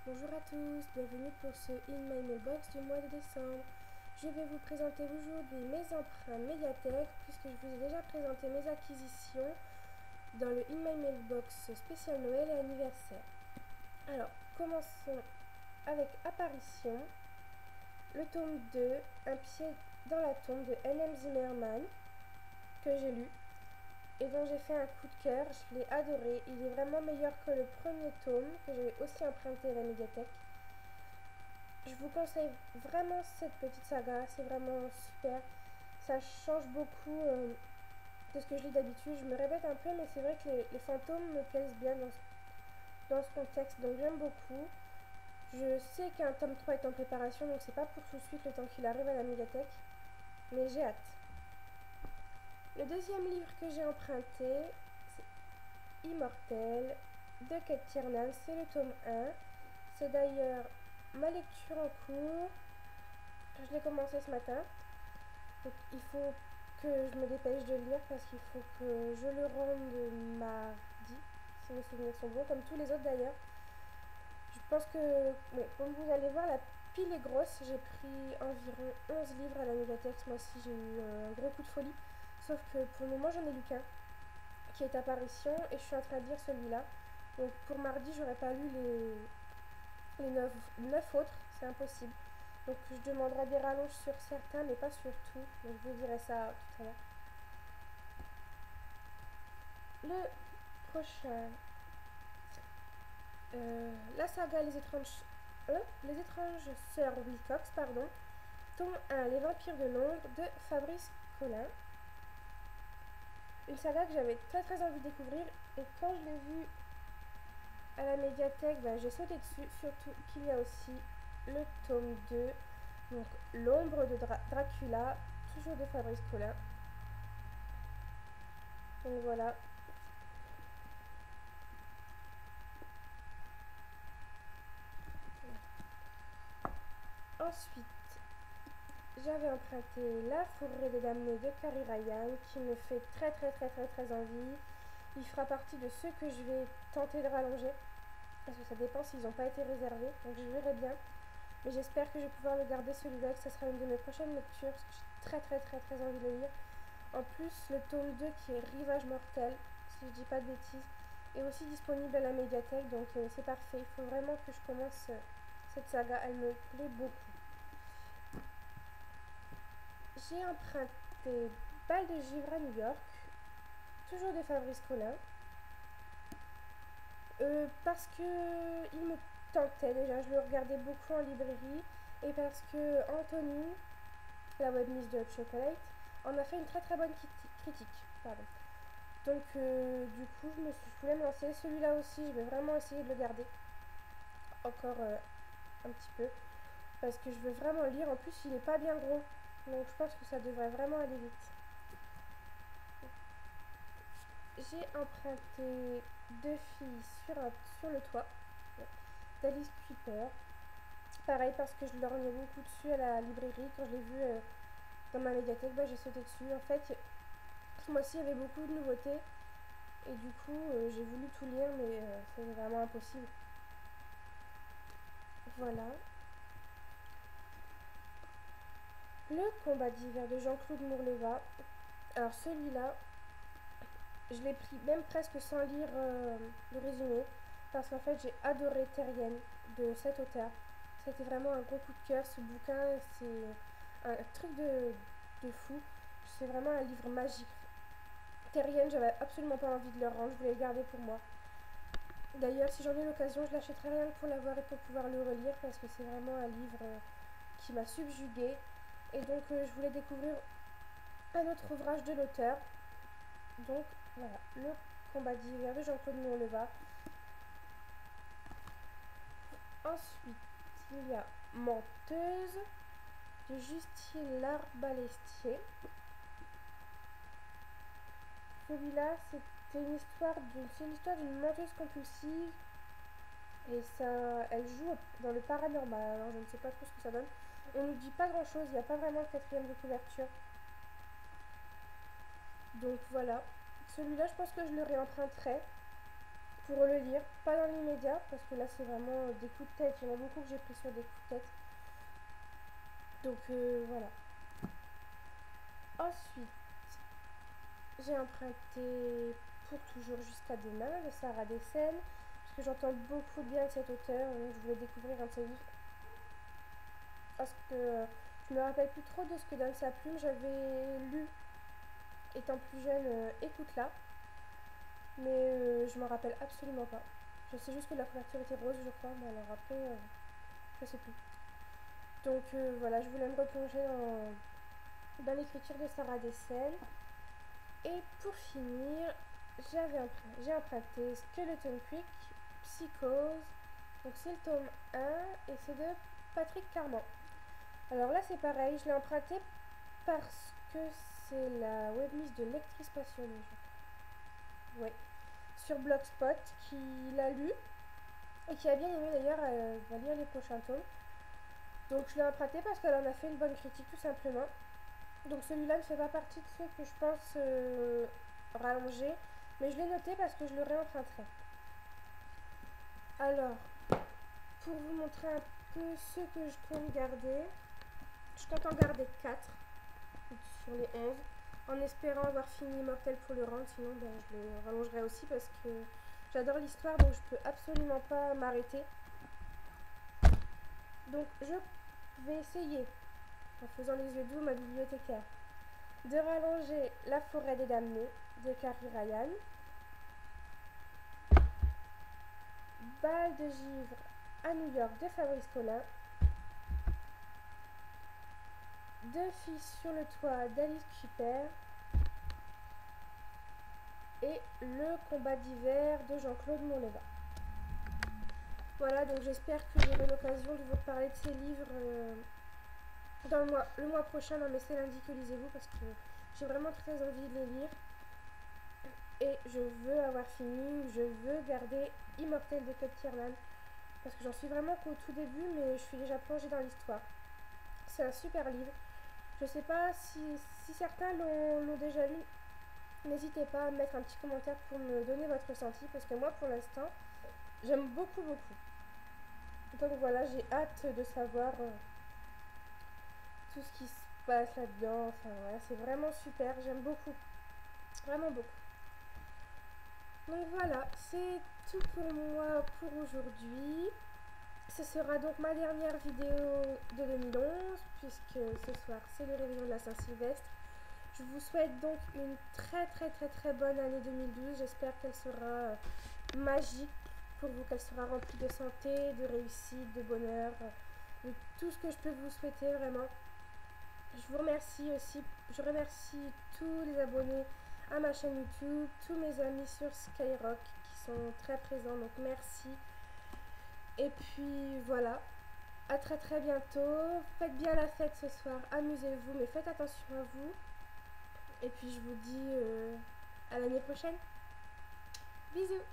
Bonjour à tous, bienvenue pour ce In My Mailbox du mois de décembre. Je vais vous présenter aujourd'hui mes emprunts médiathèque puisque je vous ai déjà présenté mes acquisitions dans le In My Mailbox spécial Noël et anniversaire. Alors, commençons avec Apparition, le tome 2, Un pied dans la tombe de N.M. Zimmerman, que j'ai lu et dont j'ai fait un coup de cœur. Je l'ai adoré, il est vraiment meilleur que le premier tome que j'avais aussi emprunté à la médiathèque. Je vous conseille vraiment cette petite saga, c'est vraiment super. Ça change beaucoup de ce que je lis d'habitude. Je me répète un peu, mais c'est vrai que les fantômes me plaisent bien dans ce contexte, donc j'aime beaucoup. Je sais qu'un tome 3 est en préparation, donc c'est pas pour tout de suite le temps qu'il arrive à la médiathèque, mais j'ai hâte. Le deuxième livre que j'ai emprunté, c'est Immortel de Kate Tiernan, c'est le tome 1. C'est d'ailleurs ma lecture en cours. Je l'ai commencé ce matin. Donc il faut que je me dépêche de lire parce qu'il faut que je le rende mardi, si mes souvenirs sont bons, comme tous les autres d'ailleurs. Je pense que, oui, comme vous allez voir, la pile est grosse. J'ai pris environ 11 livres à la médiathèque. Ce mois-ci, j'ai eu un gros coup de folie. Sauf que pour le moment, j'en ai lu qu'un, qui est Apparition, et je suis en train de lire celui-là. Donc pour mardi, j'aurais pas lu les 9 autres, c'est impossible. Donc je demanderai des rallonges sur certains, mais pas sur tout. Donc je vous dirai ça tout à l'heure. Le prochain, la saga Les étranges sœurs Wilcox, pardon. Tome 1, Les vampires de Londres de Fabrice Collin. Une saga que j'avais très très envie de découvrir, et quand je l'ai vue à la médiathèque, j'ai sauté dessus, surtout qu'il y a aussi le tome 2, donc L'ombre de Dracula, toujours de Fabrice Collin. Donc voilà. Ensuite, j'avais emprunté La fourrure des damnés de Carrie Ryan, qui me fait très très très très très envie. Il fera partie de ceux que je vais tenter de rallonger, parce que ça dépend s'ils n'ont pas été réservés, donc je verrai bien. Mais j'espère que je vais pouvoir le garder celui-là, que ça sera une de mes prochaines lectures, parce que j'ai très très très très envie de le lire. En plus, le tome 2 qui est Rivage mortel, si je dis pas de bêtises, est aussi disponible à la médiathèque, donc c'est parfait. Il faut vraiment que je commence cette saga, elle me plaît beaucoup. J'ai emprunté Bal de Givre à New York, toujours de Fabrice Collin, parce que il me tentait déjà, je le regardais beaucoup en librairie, et parce que Anthony, la webmiss de Chocolate, en a fait une très très bonne critique. Pardon. Donc du coup, je voulais me lancer. Celui-là aussi, je vais vraiment essayer de le garder encore un petit peu, parce que je veux vraiment le lire. En plus, il est pas bien gros, donc je pense que ça devrait vraiment aller vite. J'ai emprunté Deux filles sur le toit d'Alice Cooper. Pareil, parce que je lorgnais beaucoup dessus à la librairie. Quand je l'ai vu dans ma médiathèque, j'ai sauté dessus. En fait, ce mois-ci, il y avait beaucoup de nouveautés. Et du coup, j'ai voulu tout lire, mais c'est vraiment impossible. Voilà. Le combat d'hiver de Jean-Claude Mourleva. Alors celui-là, je l'ai pris même presque sans lire le résumé, parce qu'en fait j'ai adoré Terrienne de cet auteur. C'était vraiment un gros coup de cœur, ce bouquin, c'est un truc de fou. C'est vraiment un livre magique. Terrienne, j'avais absolument pas envie de le rendre, je voulais le garder pour moi. D'ailleurs, si j'en ai l'occasion, je l'achèterai rien que pour l'avoir et pour pouvoir le relire, parce que c'est vraiment un livre qui m'a subjuguée. Et donc je voulais découvrir un autre ouvrage de l'auteur. Donc voilà, Le combat d'hiver de Jean-Claude Mourleva. Ensuite, il y a Menteuse de Justine Larbalestier. Celui-là, c'est une histoire d'une menteuse compulsive, et ça, elle joue dans le paranormal. Alors je ne sais pas trop ce que ça donne. On nous dit pas grand-chose, il n'y a pas vraiment de quatrième de couverture. Donc voilà, celui-là, je pense que je le réemprunterai. pour le lire, pas dans l'immédiat, parce que là c'est vraiment des coups de tête, il y en a beaucoup que j'ai pris sur des coups de tête. Donc voilà. Ensuite, j'ai emprunté Pour toujours jusqu'à demain de Sarah Dessen, parce que j'entends beaucoup de bien de cet auteur, donc je voulais découvrir un de ses livres. Parce que je me rappelle plus trop de ce que donne sa plume, j'avais lu étant plus jeune Écoute-la, mais je m'en rappelle absolument pas. Je sais juste que la couverture était rose, je crois, mais alors après, je sais plus. Donc voilà, je voulais me replonger dans l'écriture de Sarah Dessen. Et pour finir, j'ai emprunté Skeleton Creek, Psychose. Donc c'est le tome 1 et c'est de Patrick Carman. Alors là c'est pareil, je l'ai emprunté parce que c'est la webmiss de Lectrice Passionnée. Ouais. Sur Blogspot, qui l'a lu et qui a bien aimé d'ailleurs, elle va lire les prochains tomes. Donc je l'ai emprunté parce qu'elle en a fait une bonne critique tout simplement. Donc celui-là ne fait pas partie de ceux que je pense rallonger, mais je l'ai noté parce que je le réemprunterai. Alors, pour vous montrer un peu ce que je compte garder, je compte en garder 4 sur les 11, en espérant avoir fini Immortel pour le rendre, sinon ben, je le rallongerai aussi parce que j'adore l'histoire, donc je peux absolument pas m'arrêter. Donc je vais essayer, en faisant les yeux doux, ma bibliothécaire, de rallonger La forêt des damnés de Carrie Ryan, Bal de givre à New York de Fabrice Collin, Deux filles sur le toit d'Alice Cooper et Le combat d'hiver de Jean-Claude Monleva. Voilà, donc j'espère que j'aurai l'occasion de vous parler de ces livres dans le mois prochain dans mes C'est lundi que lisez-vous, parce que j'ai vraiment très envie de les lire. Et je veux avoir fini, je veux garder Immortel de Kate Kiernan, parce que j'en suis vraiment qu'au tout début, mais je suis déjà plongée dans l'histoire. C'est un super livre. Je sais pas si certains l'ont déjà lu. N'hésitez pas à mettre un petit commentaire pour me donner votre ressenti, parce que moi pour l'instant j'aime beaucoup. Donc voilà, j'ai hâte de savoir tout ce qui se passe là-dedans. Enfin voilà, c'est vraiment super, j'aime beaucoup, vraiment beaucoup. Donc voilà, c'est tout pour moi pour aujourd'hui. Ce sera donc ma dernière vidéo de 2011, puisque ce soir c'est le réveillon de la Saint-Sylvestre. Je vous souhaite donc une très bonne année 2012. J'espère qu'elle sera magique pour vous, qu'elle sera remplie de santé, de réussite, de bonheur, de tout ce que je peux vous souhaiter vraiment. Je vous remercie aussi, je remercie tous les abonnés à ma chaîne YouTube, tous mes amis sur Skyrock qui sont très présents, donc merci. Et puis voilà, à très bientôt. Faites bien la fête ce soir, amusez-vous, mais faites attention à vous. Et puis je vous dis à l'année prochaine. Bisous.